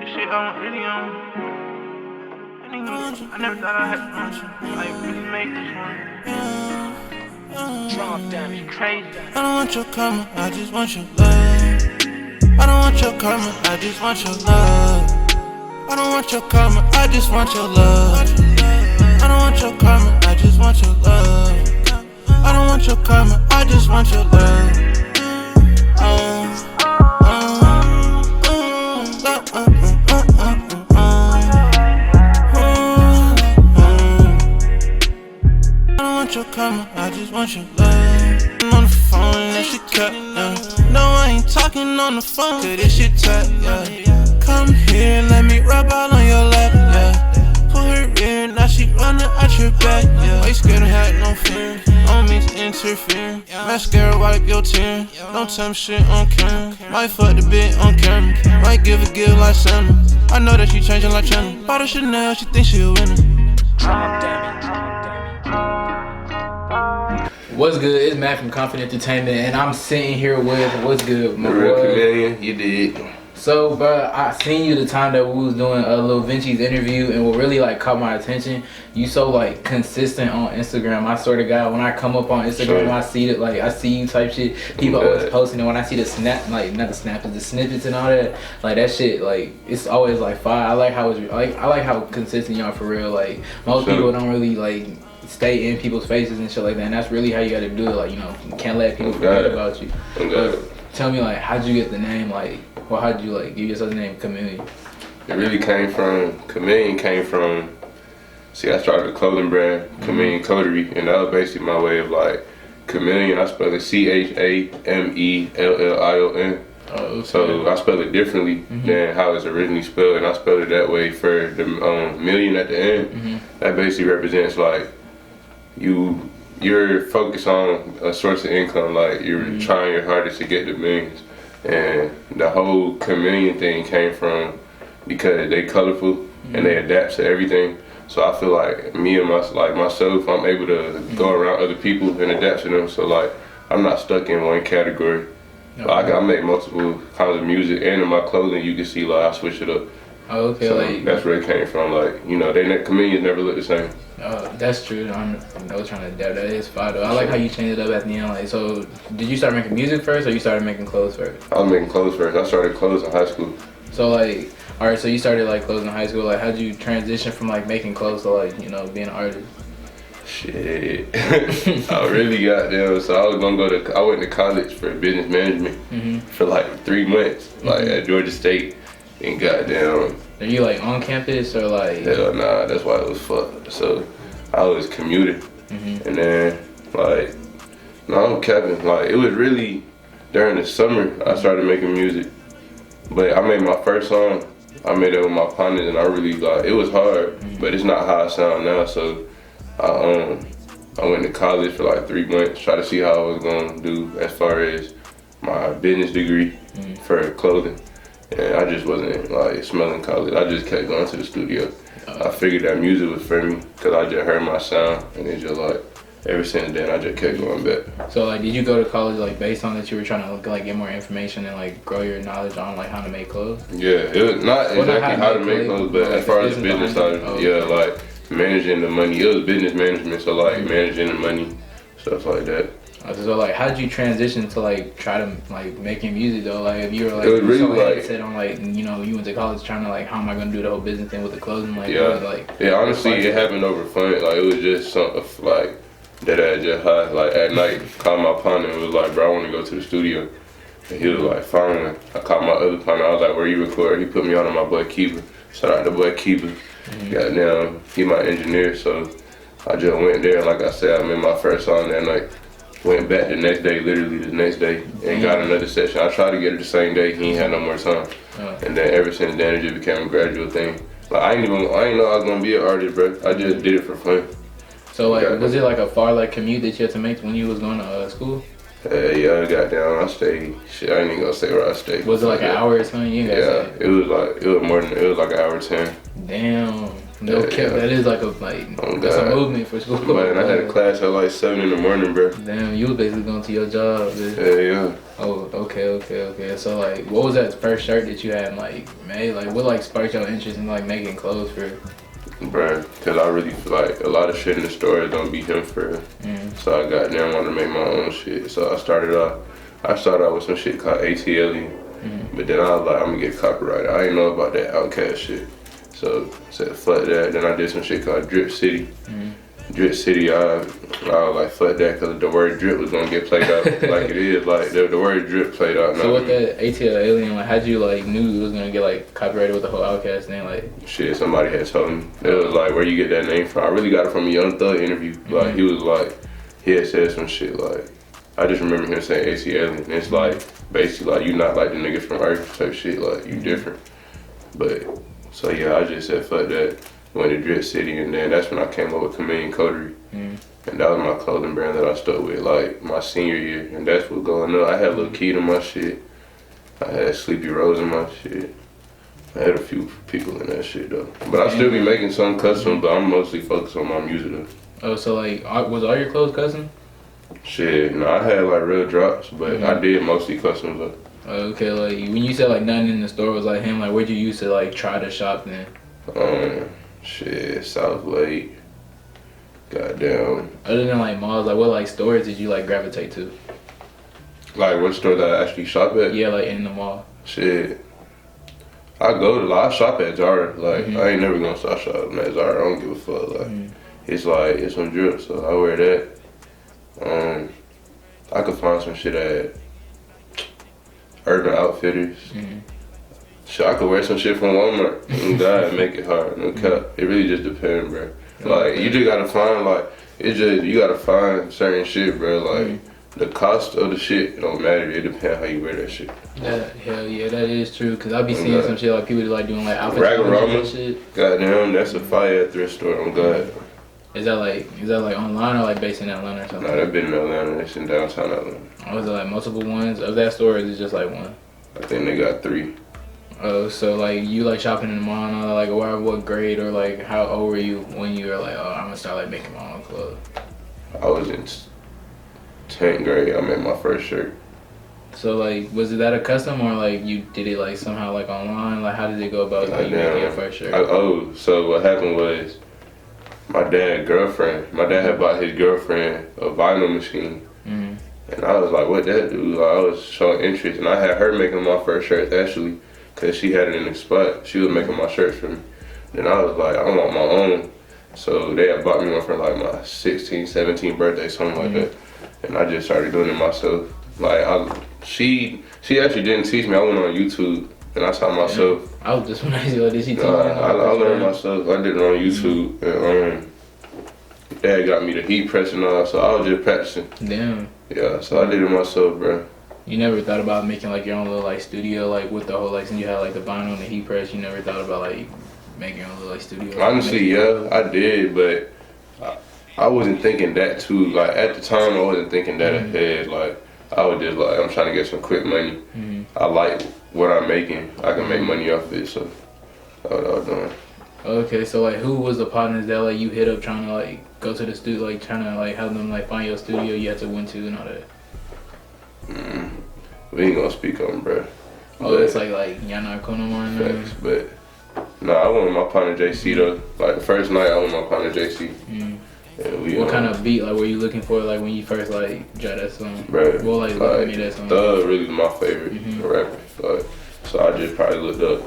shit on really I never thought I had like really make this one. Drop down, crazy. I don't want your karma, I just want your love. I don't want your karma, I just want your love. I don't want your karma, I just want your love. I don't want your karma, I just want your love. I don't want your karma, I just want your love. Your karma, I just want your love. I'm on the phone and that shit cut, yeah. No, I ain't talking on the phone, cause this shit tight, yeah. Come here, let me rub all on your lap, yeah. Pull her in, now she running out your back, yeah. Why you scared of had no fear? Don't mean to interfere. Mascara wipe your tear. Don't tell me shit on camera. Might fuck the bit on camera. Might give a gift like Santa. I know that she changing like China. Bought her Chanel, she thinks she a winner. What's good? It's Matt from Confident Entertainment, and I'm sitting here with what's good, my the real boy. Chamellion, you did. So, bro, I seen you the time that we was doing a Lil Vinci's interview, and what really like caught my attention, you so like consistent on Instagram. I swear to God, when I come up on Instagram, I see it, like I see you type shit. People always posting it. When I see the snap, like not the snaps, the snippets and all that, like that shit, like it's always like fire. I like how it's like I like how consistent y'all for real. Like most people don't really like stay in people's faces and shit like that, and that's really how you gotta do it. Like, you know, you can't let people forget about you. Tell me, like, how'd you get the name, like, or how'd you like give yourself the name Chamellion? It really came from Chamellion. See, I started a clothing brand, Chamellion Coterie, and that was basically my way of like Chamellion. I spell it Chamelion. Oh, okay. So I spell it differently than how it's originally spelled, and I spelled it that way for the million at the end. That basically represents like you're focused on a source of income, like you're trying your hardest to get the millions. And the whole Chamellion thing came from because they colorful and they adapt to everything. So I feel like me and myself, I'm able to go around other people and adapt to them. So like I'm not stuck in one category. Like I make multiple kinds of music, and in my clothing you can see like I switch it up. Oh, okay. So like, that's where it came from. Like, you know, Chameleons never look the same. That's true. I was trying to adapt. That is fire though. I like how you changed it up at the end. Like, so did you start making music first, or you started making clothes first? I was making clothes first. I started clothes in high school. So like, all right. So you started like clothes in high school. Like, how'd you transition from like making clothes to like, you know, being an artist? Shit, I really got there. So I went to college for business management for like 3 months, like at Georgia State, and goddamn. Are you like on campus or like? Hell nah, that's why it was fucked. So I was commuting, and then like, no, I'm capping. Like it was really during the summer I started making music, but I made my first song. I made it with my partners, and I really like it was hard, but it's not how I sound now. So I went to college for like 3 months, try to see how I was gonna do as far as my business degree for clothing. And I just wasn't like smelling college. I just kept going to the studio. I figured that music was for me because I just heard my sound, and it's just like ever since then I just kept going back. So like, did you go to college like based on that you were trying to like get more information and like grow your knowledge on like how to make clothes? Yeah, it was not exactly how to make clothes, but as far as the business side, yeah, like managing the money. It was business management, so like managing the money, stuff like that. So like, how did you transition to like try to like making music though? Like if you were like really so like set on like, you know, you went to college trying to like, how am I gonna do the whole business thing with the clothing? Like, yeah, like, honestly, it happened over fun. Like it was just something like that I just had. Like at night, called my partner and was like, bro, I want to go to the studio. And he was like, fine. I called my other partner. I was like, where you record? He put me on my boy Keeper. Shout out to boy Keeper. Goddamn, he my engineer. So I just went there. Like I said, I made my first song that night. Went back the next day, literally the next day, and got another session. I tried to get it the same day. He ain't had no more time. And then ever since then, it just became a gradual thing. Like I ain't know I was gonna be an artist, bro. I just did it for fun. So like, was it like a far like commute that you had to make when you was going to school? Yeah, I got down. I stayed. Shit, I ain't even gonna say where I stayed. Was it like an hour or something? Yeah, it was like an hour 10. Damn. No cap, that is like that's a movement for school. Man, I had a class at like 7 in the morning, bro. Damn, you was basically going to your job, dude. Yeah. Oh, okay. So like, what was that first shirt that you had like made? Like, what like sparked your interest in like making clothes for? Bruh, cause I really feel like a lot of shit in the store don't be him for real. So I got down wanted to make my own shit. So I started off with some shit called ATLian. But then I was like, I'm gonna get copyrighted. I didn't know about that Outcast shit. So said fuck that. Then I did some shit called Drip City. Drip City, I was like fuck that, cause the word drip was gonna get played out like it is. Like the word drip played out. So with that ATLian, like how'd you like knew it was gonna get like copyrighted with the whole Outcast thing? Like shit, somebody had told me. It was like, where you get that name from? I really got it from a Young Thug interview. Like he was like, he had said some shit like, I just remember him saying ATLian. And it's like basically like you not like the niggas from Earth type shit. Like you different. But so yeah, I just said fuck that. Went to Drip City, and then that's when I came up with Chamellion Coterie. And that was my clothing brand that I stuck with like my senior year, and that's what's going on. I had Lil Keith in my shit. I had Sleepy Rose in my shit. I had a few people in that shit though. But I still be making some custom, but I'm mostly focused on my music though. Oh, so like, was all your clothes custom? Shit, no, I had like real drops, but I did mostly custom though. Okay, like when you said like nothing in the store was like him, like where'd you used to like try to shop then? Shit, South Lake. Goddamn. Other than like malls, like what like stores did you like gravitate to? Like what store that I actually shop at? Yeah, like in the mall. Shit. I shop at Zara. Like I ain't never gonna stop shopping at Zara. I don't give a fuck. Like it's some drip, so I wear that. I could find some shit at Urban Outfitters. Shit, I could wear some shit from Walmart. And God, make it hard. No cap. It really just depends, bro. Like you just gotta find you gotta find certain shit, bro. Like the cost of the shit don't matter. It depends how you wear that shit. Hell yeah, that is true. Cause I be seeing some shit like people like doing like outfit Raggarama shit. Goddamn, that's a fire thrift store. I'm glad. Is that like online or like based in Atlanta or something? Nah, that been in Atlanta. It's in downtown Atlanta. Oh, is it like multiple ones of that store, or is it just like one? I think they got 3. Oh, so like you like shopping in the mall and all that, like what grade or like how old were you when you were like, oh, I'm gonna start like making my own clothes? I was in 10th grade. I made my first shirt. So like, was it that a custom or like you did it like somehow like online? Like how did it go about like you making your first shirt? So what happened was my dad had bought his girlfriend a vinyl machine. And I was like, what that do? Like, I was showing interest, and I had her making my first shirt actually, cause she had it in the spot. She was making my shirts for me. Then I was like, I want my own. So they had bought me one for like my 16th, 17th birthday, something like that. And I just started doing it myself. Like she actually didn't teach me. I went on YouTube and I taught myself. I was just wondering, did she teach you? I learned myself. I did it on YouTube, and Dad got me the heat press and all, so I was just practicing. Damn. Yeah, so I did it myself, bro. You never thought about making like your own little like studio, like with the whole like since you had like the vinyl and the heat press, you never thought about like making your own little like studio? Honestly, yeah, I did, but I wasn't thinking that too. Like at the time, I wasn't thinking that ahead. Like I was just like, I'm trying to get some quick money. I like what I'm making. I can make money off it, so that's what I was doing. Okay, so like who was the partners that like you hit up trying to like go to the studio, like trying to like help them like find your studio you had to win to and all that? We ain't gonna speak on, bro. Oh, it's like y'all not cool no more now? Facts, but I went with my partner JC though. Like the first night I went with my partner JC. And what kind of beat like were you looking for like when you first like dropped that song? Bro, well, like made that song? Thug really was my favorite rapper. Like, so I just probably looked up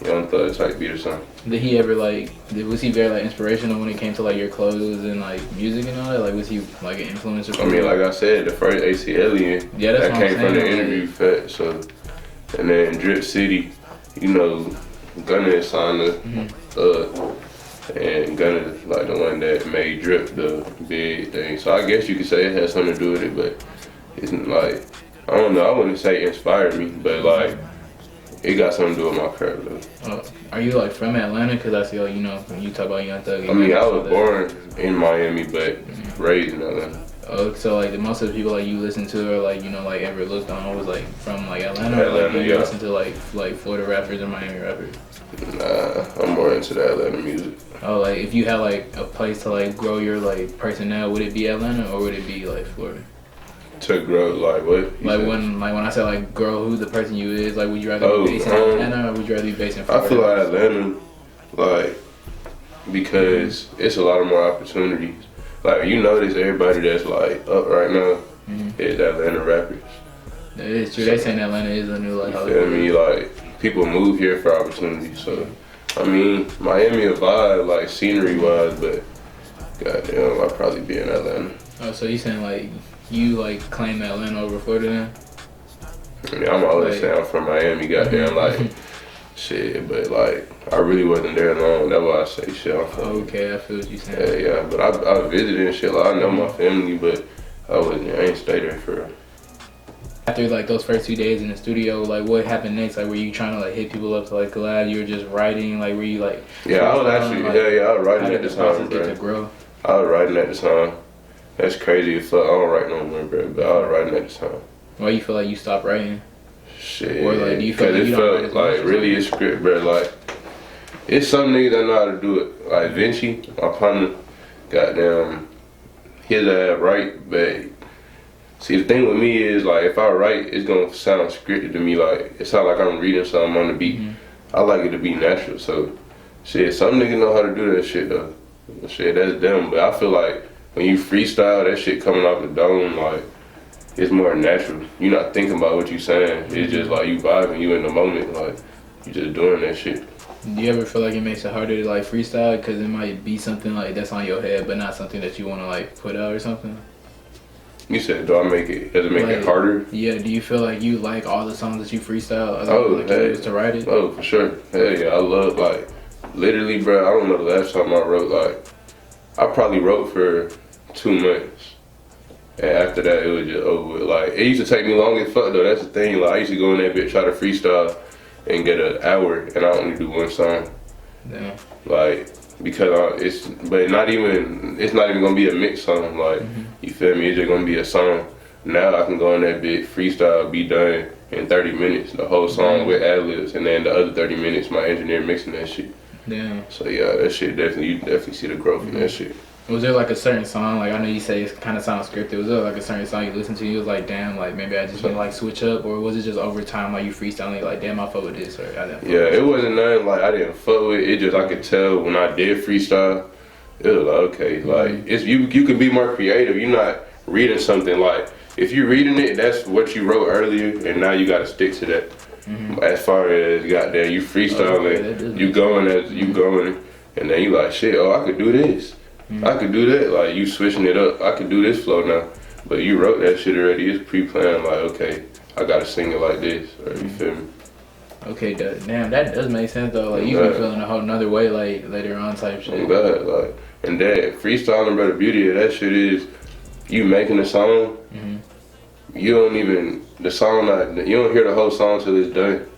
Young Thug type beat or something. Did he ever was he very like inspirational when it came to like your clothes and like music and all that? Like was he like an influencer? I mean, like I said, the first ATLian that came from the interview fat. So, and then Drip City, you know, Gunna is signed to and Gunna like the one that made Drip the big thing. So I guess you could say it has something to do with it, but it's like, I don't know, I wouldn't say it inspired me, but like it got something to do with my craft though. Are you like from Atlanta? Cause I see you know when you talk about Young Thug. I mean, I was born in Miami, but raised in Atlanta. Oh, so like the most of the people like you listen to or like like ever looked on was like from like Atlanta, or like Atlanta, you yeah. listen to like Florida rappers or Miami rappers? Nah, I'm more into the Atlanta music. Oh, like if you had like a place to like grow your like personnel, would it be Atlanta or would it be like Florida? To grow, like what? Like when I say like grow who the person you is, like would you rather be based in Atlanta or would you rather be based in Florida? I feel like Atlanta, like, because it's a lot of more opportunities. Like, you notice everybody that's like up right now is Atlanta rappers. It's true. They saying Atlanta is a new like You feel me? Like, people move here for opportunities. So, I mean, Miami a vibe, like scenery wise, but goddamn, I'd probably be in Atlanta. Oh, so you saying like you like claim Atlanta over Florida then? I mean, I'm always Like, saying I'm from Miami, goddamn, like, shit, but like, I really wasn't there long. That's why I say shit. I'm from. Okay, I feel what you saying. Yeah, but I visited and shit. Like, I know my family, but I ain't stay there for. After like those first 2 days in the studio, like what happened next? Like were you trying to like hit people up to like collab? You were just writing? Like were you like? Yeah, I was actually. Like, I was how writing did at the the process time, get to bro. grow? I was writing at the time. That's crazy as fuck. I don't write no more, bro. But I was writing at the time. Why you feel like you stopped writing? Shit. Or like do you feel like Cause you it don't write felt as much like as really you a script, bro. Like, it's some niggas that know how to do it. Like Vinci, my partner, goddamn, his ass right, but see the thing with me is like if I write, it's gonna sound scripted to me. Like it sounds like I'm reading something on the beat. I like it to be natural. So shit, some niggas know how to do that shit though. Shit, that's them. But I feel like when you freestyle, that shit coming off the dome, like it's more natural. You're not thinking about what you saying. It's just like you vibing, you in the moment, like you just doing that shit. Do you ever feel like it makes it harder to like freestyle because it might be something like that's on your head, but not something that you want to like put out or something? You said, does it make Like, it harder? Yeah. Do you feel like you like all the songs that you freestyle? Like Hey. you used to write it? Oh, for sure. Hell yeah, I love, like, literally, bro, I don't know the last time I wrote, like, I probably wrote for 2 months. And after that, it was just over with. Like, it used to take me long as fuck, though. That's the thing. Like, I used to go in that bitch, try to freestyle and get an hour, and I only do 1 song. Damn. Like, because it's not even gonna be a mix song. Like, you feel me? It's just gonna be a song. Now I can go in that bit, freestyle, be done in 30 minutes. The whole song with ad-libs, and then the other 30 minutes, my engineer mixing that shit. Damn. So yeah, that shit you definitely see the growth in that shit. Was there like a certain song, like I know you say it kind of sounds scripted, was there like a certain song you listened to, you was like, damn, like maybe I just need to like switch up, or was it just over time, like you freestyling, like damn, I fuck with this, or I didn't fuck Yeah, with it wasn't nothing like I didn't fuck with it. Just I could tell when I did freestyle, it was like, okay, like it's you can be more creative. You're not reading something like, if you're reading it, that's what you wrote earlier, and now you got to stick to that. As far as goddamn, you freestyling, you going, and then you like, shit, oh, I could do this. I could do that. Like, you switching it up. I could do this flow now. But you wrote that shit already. It's pre-planned, like, okay, I gotta sing it like this, or you feel me? Okay, damn, that does make sense though. Like you be feeling a whole nother way, like later on type shit. I'm glad, like, and that freestyling, bro, the beauty of that shit is, you making a song, you don't even, you don't hear the whole song till it's done.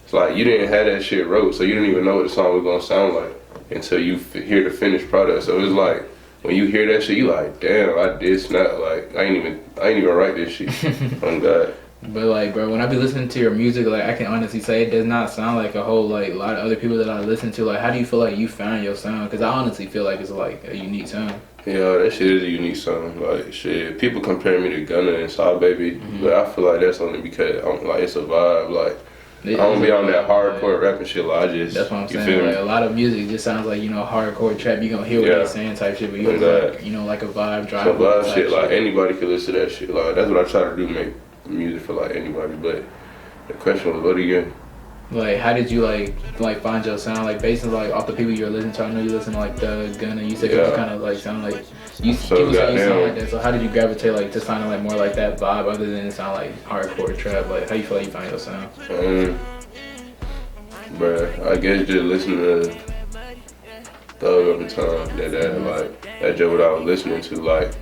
It's like, you didn't have that shit wrote, so you didn't even know what the song was gonna sound like until you hear the finished product. So it's like, when you hear that shit, you like, damn, I did snap. Like, I ain't even write this shit. On God. But like, bro, when I be listening to your music, like I can honestly say it does not sound like a whole like lot of other people that I listen to. Like, how do you feel like you found your sound? Because I honestly feel like it's like a unique sound. Yeah, that shit is a unique sound. Like, shit, people compare me to Gunna and Saw Baby, but I feel like that's only because it's a vibe. Like, I don't be on that hardcore rapping shit. Like, that's what I'm saying. Feel like, me? a lot of music just sounds like, hardcore trap. You gonna hear what they're saying type shit, but you like, like a vibe drive. Some vibe shit. Like, anybody can listen to that shit. Like, that's what I try to do, make music for like anybody. But the question was, what again? Like, how did you like find your sound? Like, based on like off the people you're listening to, I know you listen to like the Gunna. You said people kind of like sound like people say you sound like that. So how did you gravitate like to sounding like more like that vibe, other than it sound like hardcore trap? Like, how you feel like you find your sound? Bruh, I guess just listening to Thug over time. That's just what I was listening to. Like,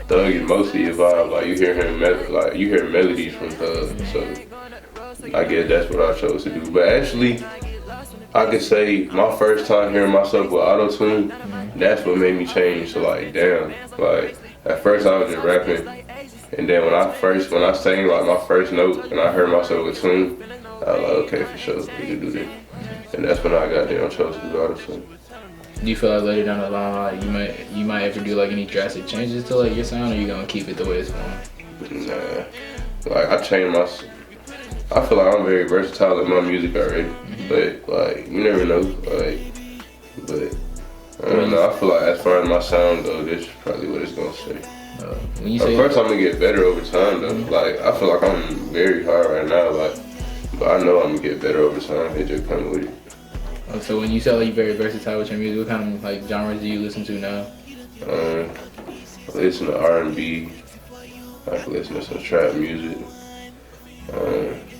Thug is mostly a vibe. Like, you hear him, you hear melodies from Thug. So I guess that's what I chose to do. But actually, I could say my first time hearing myself with auto-tune, that's what made me change to like, damn, like, At first I was just rapping, and then when I sang like my first note and I heard myself with tune, I was like, okay, for sure, we can do this. And that's when I got there and chose to do honestly. Do you feel like later down the line, like you might ever do like any drastic changes to like your sound, or you gonna keep it the way it's going? Nah, like I changed my. I feel like I'm very versatile in my music already, but like you never know, like. But I don't know. I feel like as far as my sound goes, this is probably what it's gonna say. When you say of course, I'm gonna get better over time though. Like I feel like I'm very hard right now, like, but I know I'm gonna get better over time. It just comes with it. So when you say like you're very versatile with your music, what kind of like genres do you listen to now? I listen to R&B. I can listen to some trap music.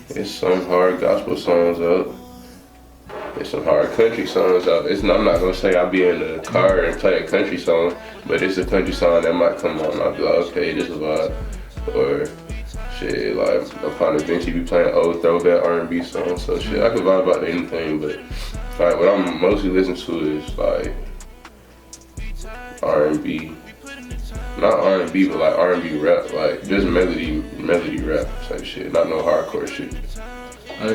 It's some hard gospel songs out. There's some hard country songs out. I'm not gonna say I'll be in the car and play a country song, but it's a country song that might come on. I'll be like, okay, this is a vibe. Or shit, like upon eventually be playing old throwback R&B songs. So shit, I can vibe about anything, but like what I'm mostly listening to is like R&B. Not R&B, but like R&B rap, like just melody rap type shit, not no hardcore shit.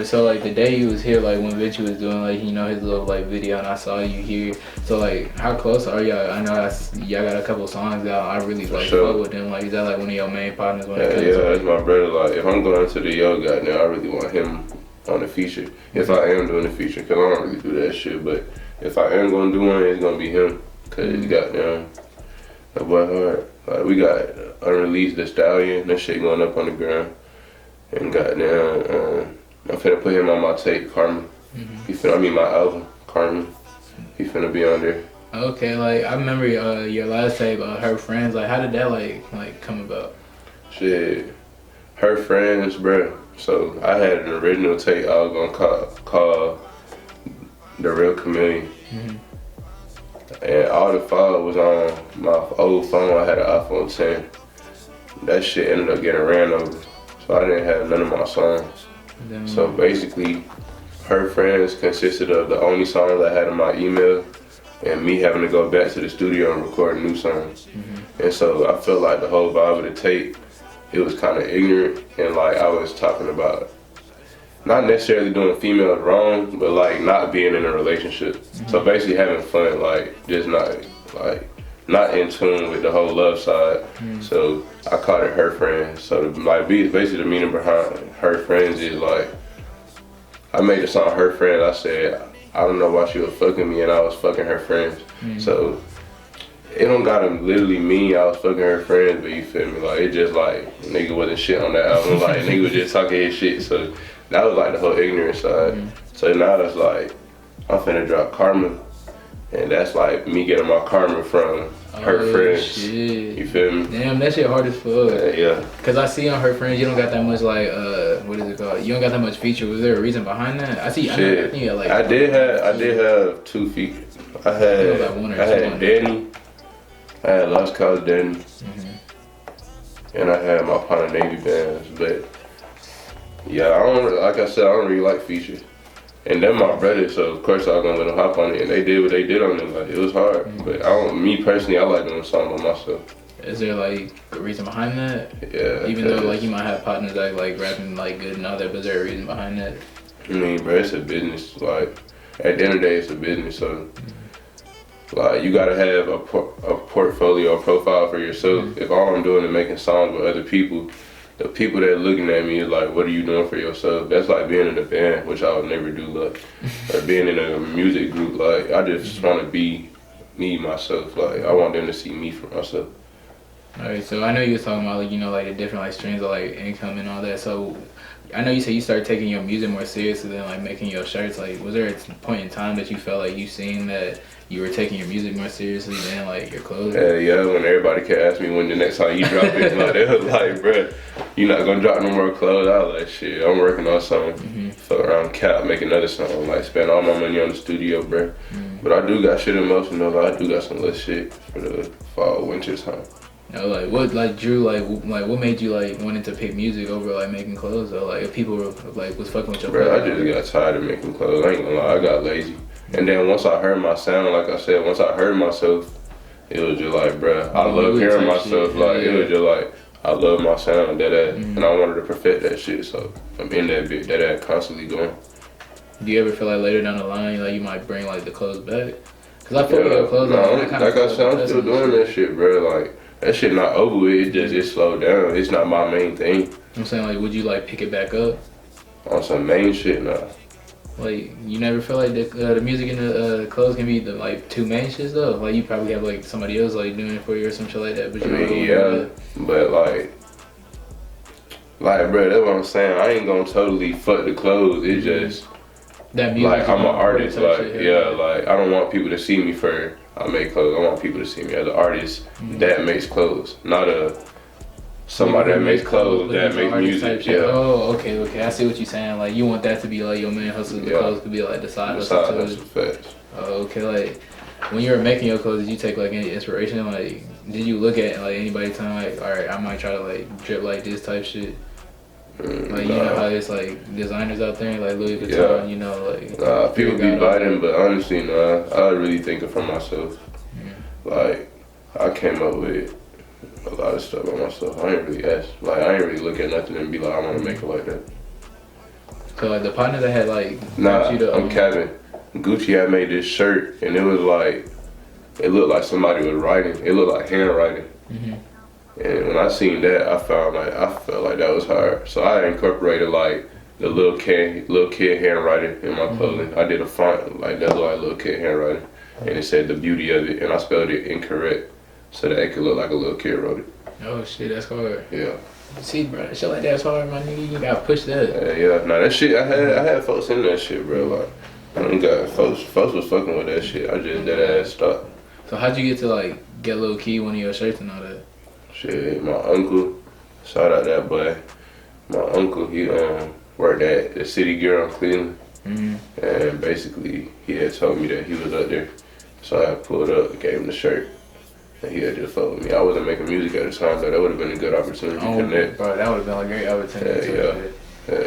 So like the day you was here, like when Vinci was doing like his little like video, and I saw you here. So like how close are y'all? I know y'all got a couple songs out. I really like fuck with them. Like is that like one of your main partners? Yeah, that's my brother. Like if I'm going to the Yo goddamn, I really want him on the feature. If I am doing the feature, cause I don't really do that shit. But if I am gonna do one, it's gonna be him. Cause he's goddamn that boy hard. Like we got unreleased The Stallion. That shit going up on the ground. And goddamn. I'm finna put him on my tape, Karma. My album, Karma. He finna be on there. Okay, like I remember your last tape, Her Friends. Like, how did that like come about? Shit, Her Friends, bro. So I had an original tape I was gonna call The Real Chamellion. And all the files was on my old phone. I had an iPhone 10. That shit ended up getting ran over, so I didn't have none of my songs. So basically, Her Friends consisted of the only songs I had in my email and me having to go back to the studio and record new songs. And so I felt like the whole vibe of the tape, it was kind of ignorant, and like I was talking about not necessarily doing females wrong, but like not being in a relationship. So basically having fun, like just not in tune with the whole love side. So I called it Her Friends. So like basically the meaning behind Her Friends is like, I made the song Her Friends. I said, I don't know why she was fucking me and I was fucking her friends. So it don't gotta literally mean I was fucking her friends, but you feel me? Like it just like, nigga wasn't shit on that album. Like nigga was just talking his shit. So that was like the whole ignorant side. So now it's like, I'm finna drop Karma. And that's like me getting my karma from Her Friends. Shit. You feel me? Damn, that shit hard as fuck. Yeah. Cause I see on Her Friends you don't got that much like what is it called? You don't got that much feature. Was there a reason behind that? I see. Shit. I did have 2 features. I had Danny. I had Lost Cause Danny. And I had my partner Navy bands. But yeah, I don't really like features. And they're my brothers, so of course I was gonna let them hop on it, and they did what they did on it. Like it was hard, but me personally, I like doing something by myself. Is there like a reason behind that? Yeah. Even though like you might have partners that like rapping like good and all that, but is there a reason behind that? I mean, bro, it's a business. Like at the end of the day, it's a business. So like you gotta have a portfolio, a profile for yourself. If all I'm doing is making songs with other people, the people that are looking at me is like, what are you doing for yourself? That's like being in a band, which I would never do, like, or being in a music group. Like, I just want to be me, myself. Like, I want them to see me for myself. Alright, so I know you was talking about like, like the different like streams of like income and all that. So I know you said you started taking your music more seriously than like making your shirts. Like, was there a point in time that you felt like you seen that you were taking your music more seriously than like your clothes? Yeah, when everybody could ask me when the next time you drop it, like, they was like, bruh, you not gonna drop no more clothes? I was like, shit, I'm working on something. Fuck around cap, make another song, like spend all my money on the studio, bruh. But I do got shit in motion though. Like, I do got some little shit for the fall, winter time. Like what, like Drew, like what made you like wanting to pick music over like making clothes though? Like if people were like was fucking with your bro, I just got tired of making clothes. I ain't gonna lie, I got lazy. And then once I heard my sound, like I said, once I heard myself, it was just like, bruh, I Oh, love you hearing type myself. shit, Like, yeah. it was just like, I love my sound, and I wanted to perfect that shit. So I'm in that bit, that constantly going. Do you ever feel like later down the line, like you might bring like the clothes back? Cause I feel like your clothes, no, like, like I said, I'm still doing that shit, bro. Like that shit not over with. It just it slowed down. It's not my main thing. I'm saying, like, would you like pick it back up? On some main shit now. Like, you never feel like the music and the clothes can be the like two main shits though. Like, you probably have like somebody else like doing it for you or some shit like that. But I you mean, yeah, but like, bro, that's what I'm saying. I ain't gonna totally fuck the clothes. It's just that music. like I'm an artist. Like, shit, yeah, like I don't want people to see me for I make clothes. I want people to see me as an artist that makes clothes, not somebody that makes clothes that makes music. Yeah. Oh, okay. I see what you're saying. Like, you want that to be like your main hustle. The clothes could be like the side hustle to it. Facts. Oh, okay. Like, when you were making your clothes, did you take like any inspiration? Like, did you look at like anybody telling like, all right, I might try to like drip like this type shit? Like, you know how there's like designers out there like Louis Vuitton, you know, like people be biting, but honestly, I really think it for myself. Like, I came up with a lot of stuff by myself. I ain't really ask. Like, I ain't really look at nothing and be like, I want to make it like that. So like the partner that had like I'm Kevin. Gucci had made this shirt, and it was like, it looked like somebody was writing. It looked like handwriting. And when I seen that, I felt like that was hard. So I incorporated like the little kid handwriting in my clothing. I did a font like that, looked like little kid handwriting, and it said the beauty of it, and I spelled it incorrect so that it could look like a little kid wrote it. Oh shit, that's hard. Yeah. See, bro, shit like that's hard, my nigga. You gotta push that. Yeah. Nah, that shit. I had folks in that shit, bro. Like, I don't got folks was fucking with that shit. I just dead ass stopped. So how'd you get to like get low key one of your shirts and all that? Shit, my uncle, shout out that boy. My uncle, he worked at the City Gear in Cleveland, and basically he had told me that he was up there, so I pulled up and gave him the shirt, and he had just fucked with me. I wasn't making music at the time, so that would have been a good opportunity to connect. Bro, that would have been a great opportunity.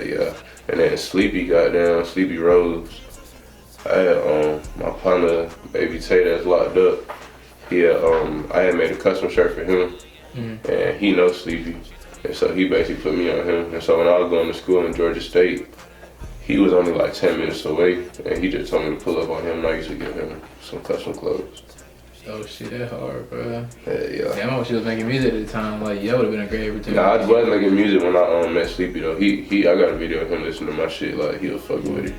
Yeah. And then Sleepy Rose. I had my partner, Baby Tay, that's locked up. He had, I had made a custom shirt for him. And he knows Sleepy, and so he basically put me on him. And so when I was going to school in Georgia State, he was only like 10 minutes away, and he just told me to pull up on him, and I used to give him some custom clothes. Oh shit, that hard, bro. Yeah. Damn, I wish he was making music at the time. Like, that would have been a great opportunity. Nah, I was making music when I met Sleepy though. I got a video of him listening to my shit. Like, he was fucking with it.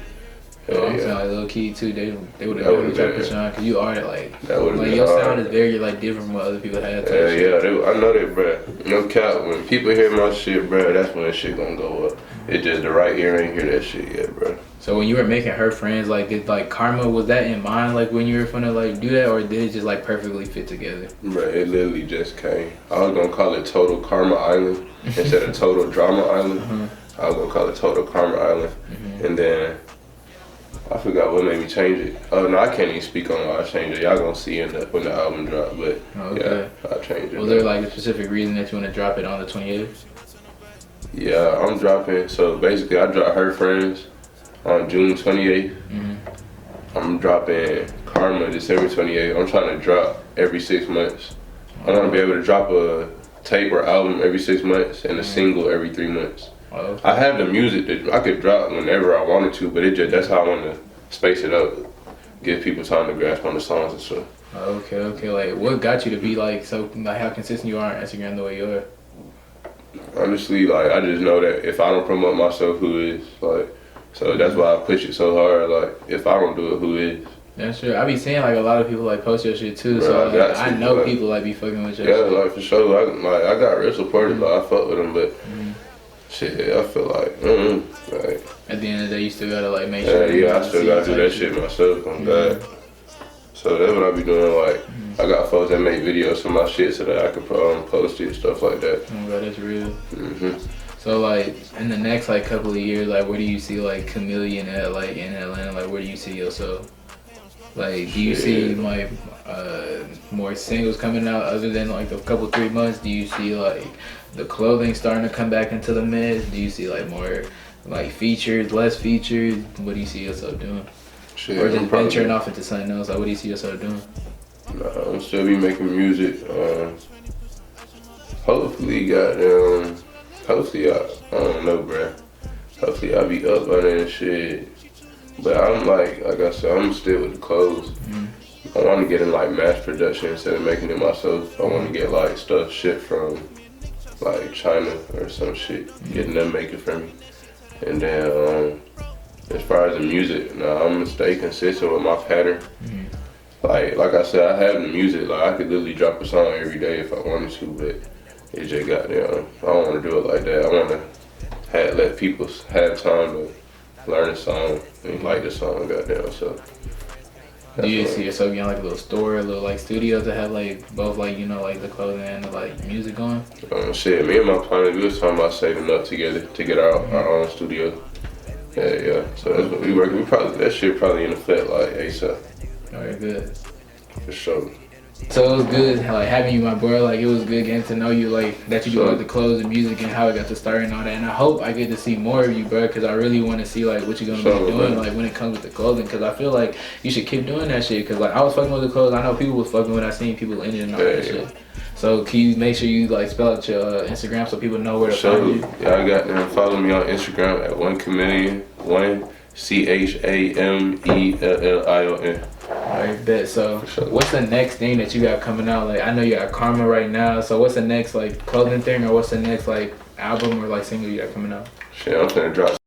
I'm saying like low key too. They would have definitely tried to push on because you are like your hard. sound is very like different from what other people had. I know that, bro. No cap. When people hear my shit, bro, that's when shit gonna go up. It's just the right ear ain't hear that shit yet, bro. So when you were making Her Friends, like did like Karma, was that in mind? Like when you were finna like do that, or did it just like perfectly fit together? Bro, it literally just came. I was gonna call it Total Karma Island instead of Total Drama Island. I was gonna call it Total Karma Island, and then I forgot what made me change it. Oh no, I can't even speak on why I changed it. Y'all gonna see when the album drop, but yeah, I changed it. Was there like a specific reason that you want to drop it on the 28th? Yeah, I'm dropping. So basically, I dropped Her Friends on June 28th. I'm dropping Karma December 28th. I'm trying to drop every 6 months. I want to be able to drop a tape or album every 6 months and a single every 3 months. I have the music that I could drop whenever I wanted to, but that's how I want to space it out, give people time to grasp on the songs and stuff. Okay. Like, what got you to be like so? Like, how consistent you are on Instagram the way you are? Honestly, like I just know that if I don't promote myself, who is? Like, so that's why I push it so hard. Like, if I don't do it, who is? That's true. I be seeing like a lot of people like post your shit too, so like, I know people like be fucking with your shit. Yeah, like for sure. I got real supporters. Like, I fuck with them, but. Shit, I feel like at the end of the day, you still gotta like make sure. I still gotta do that shit myself on God. So that's what I be doing. Like, I got folks that make videos for my shit so that I can post it, stuff like that. Oh God, that's real. So like in the next like couple of years, like where do you see like Chamellion at like in Atlanta? Like where do you see yourself? Like, do you see like more singles coming out other than like a couple 3 months? Do you see like the clothing starting to come back into the mix? Do you see like more like features, less features? What do you see yourself doing? Or just venturing off into something else? Like, what do you see yourself doing? Nah, I'm still be making music. Hopefully, goddamn. Hopefully, I don't know, bruh. Hopefully, I'll be up on that shit. But I'm like I said, I'm still with the clothes. I want to get in like mass production instead of making it myself. I want to get like stuff shipped from like China or some shit, getting them make it for me. And then as far as the music, nah, I'm gonna stay consistent with my pattern. Like I said, I have the music. Like I could literally drop a song every day if I wanted to, but it just got down. I don't want to do it like that. I want to let people have time to learn the song and like the song. Goddamn, so. Do you see yourself getting like a little store, a little like studio to have like both like like the clothing and the like music going? Shit, me and my partner, we was talking about saving up together to get our own studio. Yeah. So that's what we working. We probably that shit probably in effect like ASAP Alright, good. for sure. So it was good like having you, my bro. Like it was good getting to know you, like that you do like the clothes and music and how it got to start and all that. And I hope I get to see more of you, bro, because I really want to see like what you're gonna be doing like when it comes with the clothing. Because I feel like you should keep doing that shit. Because like I was fucking with the clothes. I know people was fucking when I seen people in it and all that shit. So can you make sure you like spell out your Instagram so people know where to find you? Yeah, I got them. Follow me on Instagram at Chamellion, Chamellion. Alright, bet. So sure. what's the next thing that you got coming out? Like I know you got Karma right now. So what's the next like clothing thing, or what's the next like album or like single you got coming out? Shit, I'm finna drop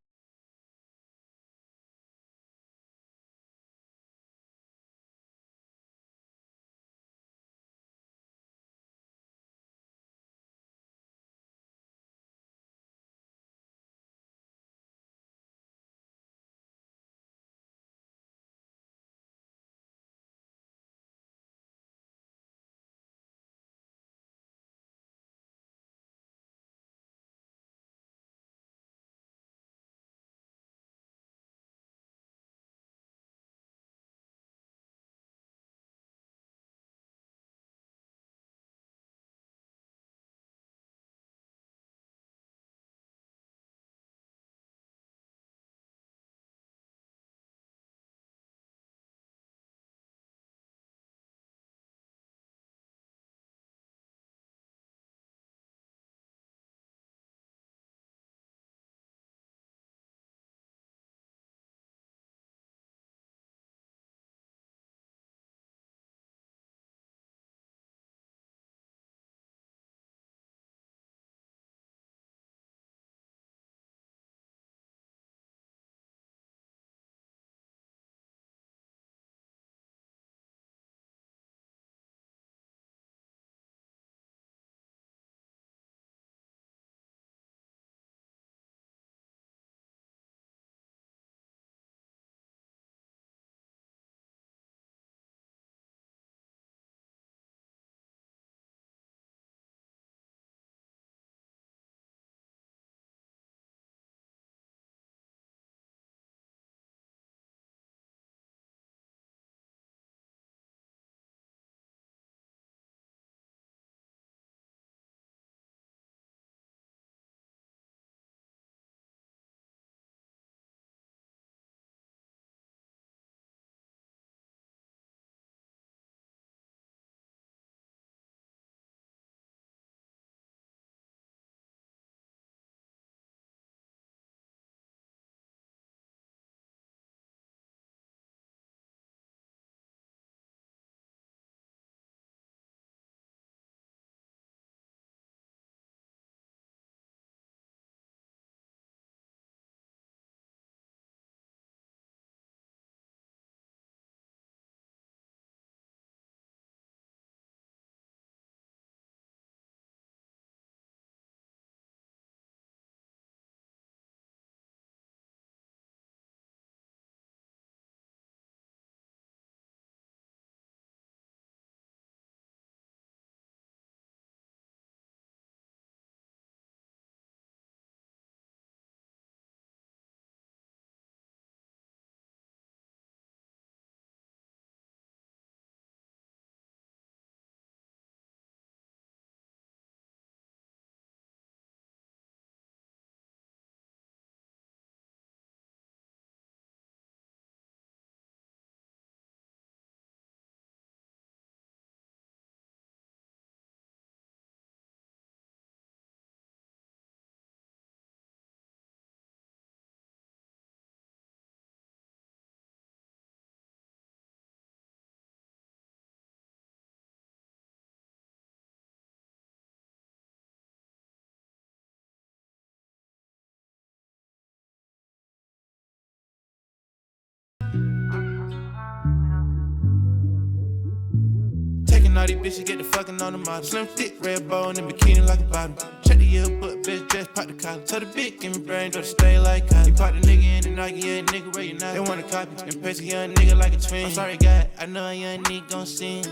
these bitches get the fucking on the model. Slim thick, red bone, and bikini like a bottom. Check the yearbook, bitch, just pop the collar. Tell the bitch, give me brain, don't stay like college. You pop the nigga in the Nike, yeah, nigga, where you not? They wanna copy and paste a young nigga like a twin. I'm sorry, God, I know a young nigga gon' sin.